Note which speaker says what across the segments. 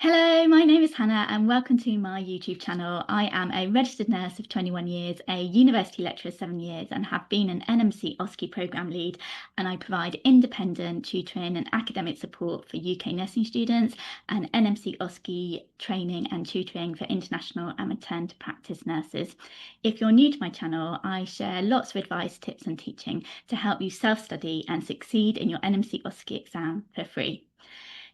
Speaker 1: Hello, my name is Hannah and welcome to my YouTube channel. I am a registered nurse of 21 years, a university lecturer of 7 years and have been an NMC OSCE programme lead, and I provide independent tutoring and academic support for UK nursing students and NMC OSCE training and tutoring for international and return to practice nurses. If you're new to my channel, I share lots of advice, tips and teaching to help you self-study and succeed in your NMC OSCE exam for free.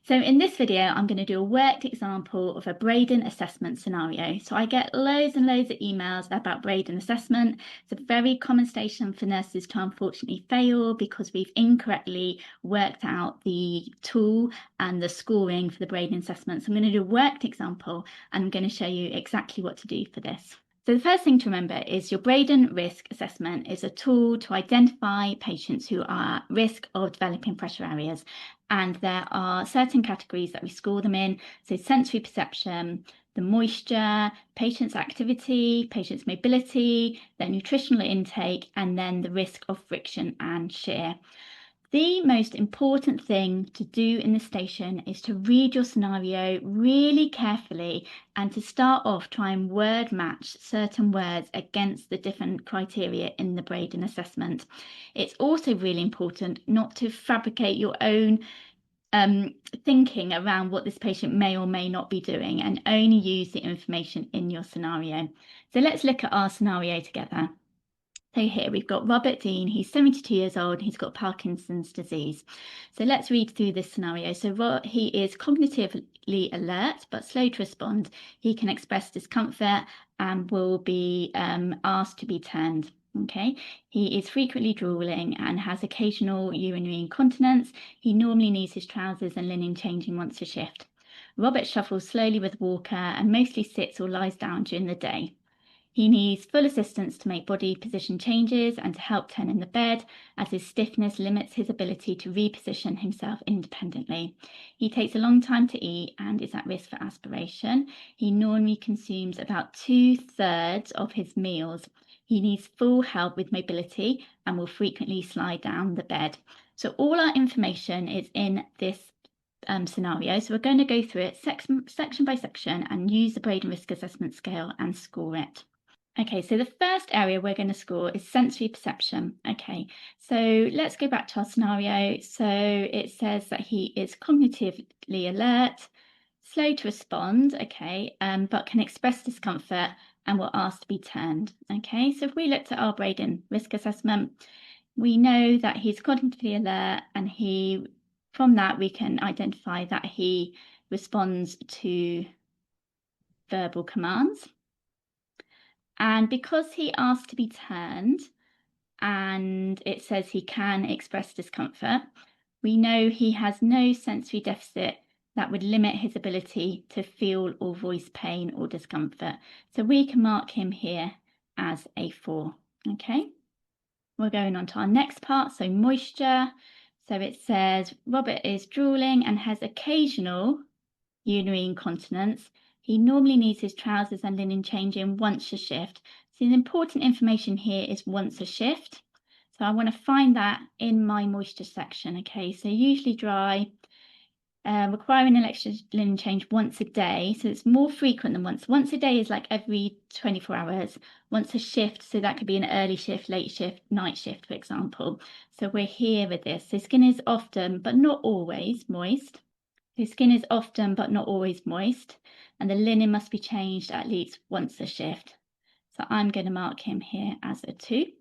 Speaker 1: So in this video, I'm going to do a worked example of a Braden assessment scenario. So I get loads and loads of emails about Braden assessment. It's a very common station for nurses to unfortunately fail because we've incorrectly worked out the tool and the scoring for the Braden assessment. So I'm going to do a worked example and I'm going to show you exactly what to do for this. So the first thing to remember is your Braden risk assessment is a tool to identify patients who are at risk of developing pressure areas. And there are certain categories that we score them in. So sensory perception, the moisture, patient's activity, patient's mobility, their nutritional intake, and then the risk of friction and shear. The most important thing to do in the station is to read your scenario really carefully and to start off try and word match certain words against the different criteria in the Braden assessment. It's also really important not to fabricate your own thinking around what this patient may or may not be doing and only use the information in your scenario. So let's look at our scenario together. So here we've got Robert Dean, he's 72 years old, he's got Parkinson's disease. So let's read through this scenario. So he is cognitively alert but slow to respond. He can express discomfort and will be asked to be turned. Okay, he is frequently drooling and has occasional urinary incontinence. He normally needs his trousers and linen changing once a shift. Robert shuffles slowly with a walker and mostly sits or lies down during the day. He needs full assistance to make body position changes and to help turn in the bed, as his stiffness limits his ability to reposition himself independently. He takes a long time to eat and is at risk for aspiration. He normally consumes about 2/3 of his meals. He needs full help with mobility and will frequently slide down the bed. So all our information is in this scenario. So we're going to go through it section by section and use the Braden Risk Assessment Scale and score it. Okay, so the first area we're going to score is sensory perception. Okay, so let's go back to our scenario. So it says that he is cognitively alert, slow to respond, okay, but can express discomfort and will ask to be turned. Okay, so if we looked at our Braden risk assessment, we know that he's cognitively alert, and from that we can identify that he responds to verbal commands. And because he asked to be turned and it says he can express discomfort, we know he has no sensory deficit that would limit his ability to feel or voice pain or discomfort. So we can mark him here as a 4. Okay, we're going on to our next part, so moisture. So it says Robert is drooling and has occasional urinary incontinence. He normally needs his trousers and linen changing once a shift. So the important information here is once a shift. So I want to find that in my moisture section. Okay, so usually dry, requiring an extra linen change once a day. So it's more frequent than once. Once a day is like every 24 hours. Once a shift, so that could be an early shift, late shift, night shift, for example. So we're here with this. So skin is often, but not always, moist. His skin is often but not always moist, and the linen must be changed at least once a shift. So I'm going to mark him here as a 2.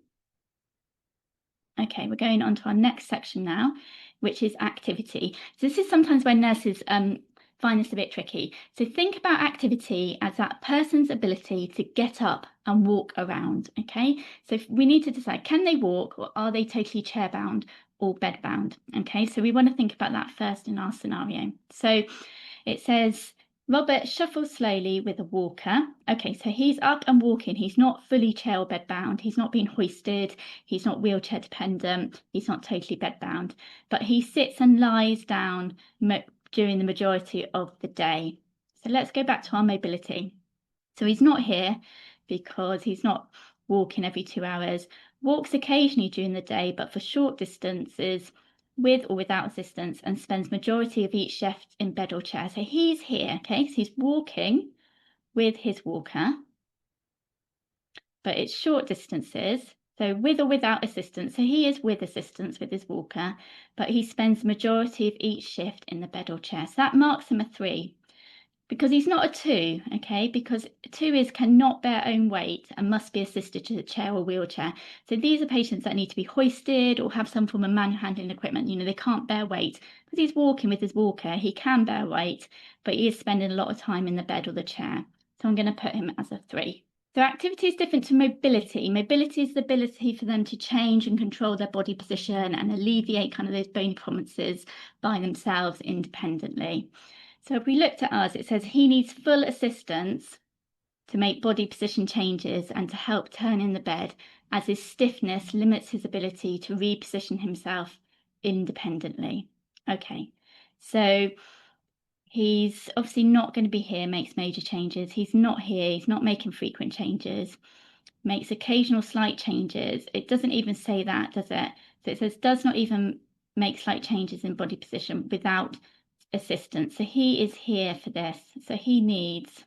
Speaker 1: Okay, we're going on to our next section now, which is activity. So this is sometimes when nurses find this a bit tricky. So think about activity as that person's ability to get up and walk around. Okay, so we need to decide, can they walk or are they totally chair bound or bed bound? Okay, so we want to think about that first in our scenario. So it says Robert shuffles slowly with a walker. Okay, so he's up and walking. He's not fully chair or bed bound. He's not being hoisted. He's not wheelchair dependent. He's not totally bed bound, but he sits and lies down during the majority of the day. So let's go back to our mobility. So he's not here because he's not walking every 2 hours. Walks occasionally during the day, but for short distances, with or without assistance, and spends majority of each shift in bed or chair. So he's here, okay, so he's walking with his walker, but it's short distances. So with or without assistance. So he is with assistance with his walker, but he spends the majority of each shift in the bed or chair. So that marks him a 3. Because he's not a 2, okay? Because 2 is cannot bear own weight and must be assisted to the chair or wheelchair. So these are patients that need to be hoisted or have some form of manual handling equipment. You know, they can't bear weight. Because he's walking with his walker, he can bear weight, but he is spending a lot of time in the bed or the chair. So I'm going to put him as a 3. So activity is different to mobility. Mobility is the ability for them to change and control their body position and alleviate kind of those bony prominences by themselves independently. So if we looked at us, it says he needs full assistance to make body position changes and to help turn in the bed, as his stiffness limits his ability to reposition himself independently. Okay, so he's obviously not going to be here, makes major changes. He's not here, he's not making frequent changes, makes occasional slight changes. It doesn't even say that, does it? So it says does not even make slight changes in body position without assistance. So he is here for this. So he needs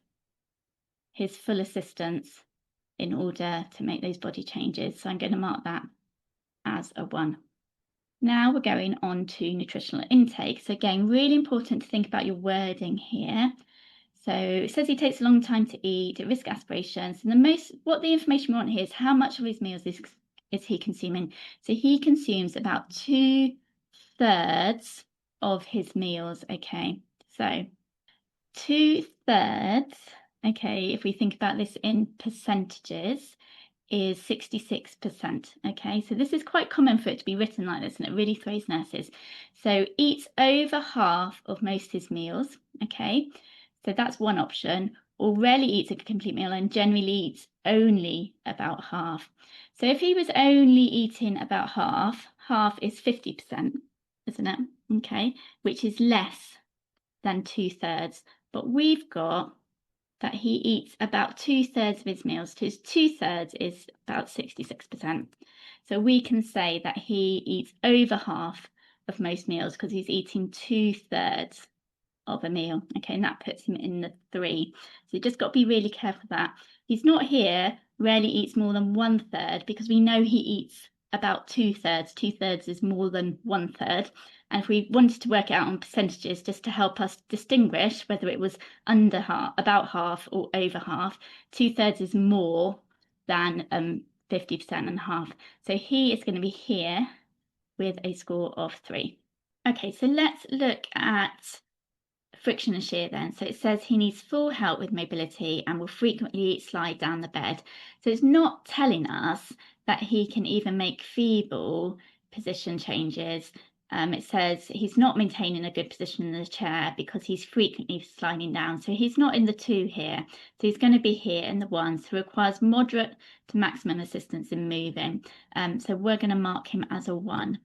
Speaker 1: his full assistance in order to make those body changes. So I'm going to mark that as a 1. Now we're going on to nutritional intake. So again, really important to think about your wording here. So it says he takes a long time to eat, at risk aspirations. And what the information we want here is how much of his meals is he consuming. So he consumes about 2/3 of his meals. Okay, so 2/3, okay, if we think about this in percentages, is 66%. Okay, so this is quite common for it to be written like this, and it really throws nurses. So eats over half of most of his meals. Okay, so that's one option, or rarely eats a complete meal and generally eats only about half. So if he was only eating about half is 50%, isn't it? Okay, which is less than 2/3. But we've got that he eats about 2/3 of his meals. His 2/3 is about 66%. So we can say that he eats over half of most meals because he's eating 2/3 of a meal. Okay, and that puts him in the 3. So you just got to be really careful of that. He's not here, rarely eats more than 1/3, because we know he eats about 2/3. 2/3 is more than 1/3. And if we wanted to work it out on percentages, just to help us distinguish whether it was under half, about half, or over half, 2/3 is more than 50% and half. So he is going to be here with a score of 3. Okay, so let's look at friction and shear then. So it says he needs full help with mobility and will frequently slide down the bed. So it's not telling us that he can even make feeble position changes. It says he's not maintaining a good position in the chair because he's frequently sliding down. So he's not in the 2 here. So he's going to be here in the 1. So requires moderate to maximum assistance in moving. So we're going to mark him as a 1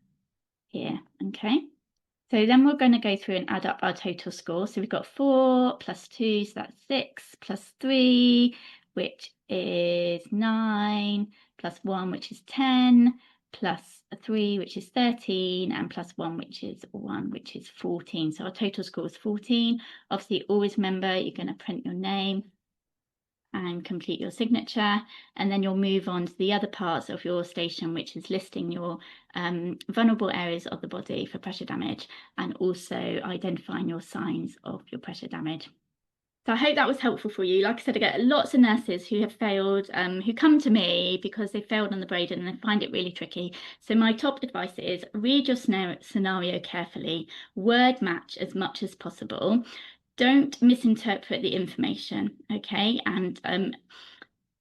Speaker 1: here. Okay. So then we're going to go through and add up our total score. So we've got 4 plus 2, so that's 6, plus 3, which is 9, plus 1, which is 10, plus 3, which is 13, and plus 1, which is 1, which is 14. So our total score is 14. Obviously, always remember you're going to print your name and complete your signature, and then you'll move on to the other parts of your station, which is listing your vulnerable areas of the body for pressure damage and also identifying your signs of your pressure damage. So I hope that was helpful for you. Like I said, I get lots of nurses who have failed, who come to me because they failed on the Braden and they find it really tricky. So my top advice is read your scenario carefully, word match as much as possible. Don't misinterpret the information, okay? And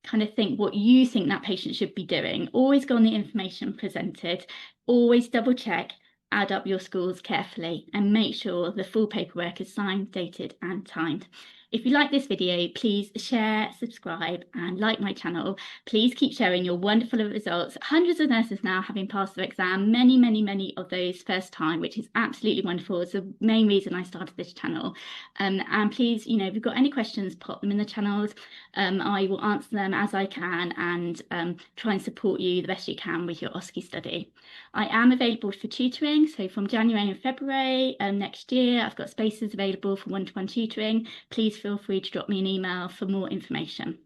Speaker 1: kind of think what you think that patient should be doing. Always go on the information presented. Always double check, add up your scores carefully, and make sure the full paperwork is signed, dated, and timed. If you like this video, please share, subscribe and like my channel. Please keep sharing your wonderful results. Hundreds of nurses now having passed their exam, many of those first time, which is absolutely wonderful. It's the main reason I started this channel. And please, if you've got any questions, pop them in the channels. I will answer them as I can and try and support you the best you can with your OSCE study. I am available for tutoring, so from January and February next year, I've got spaces available for one-to-one tutoring. Please feel free to drop me an email for more information.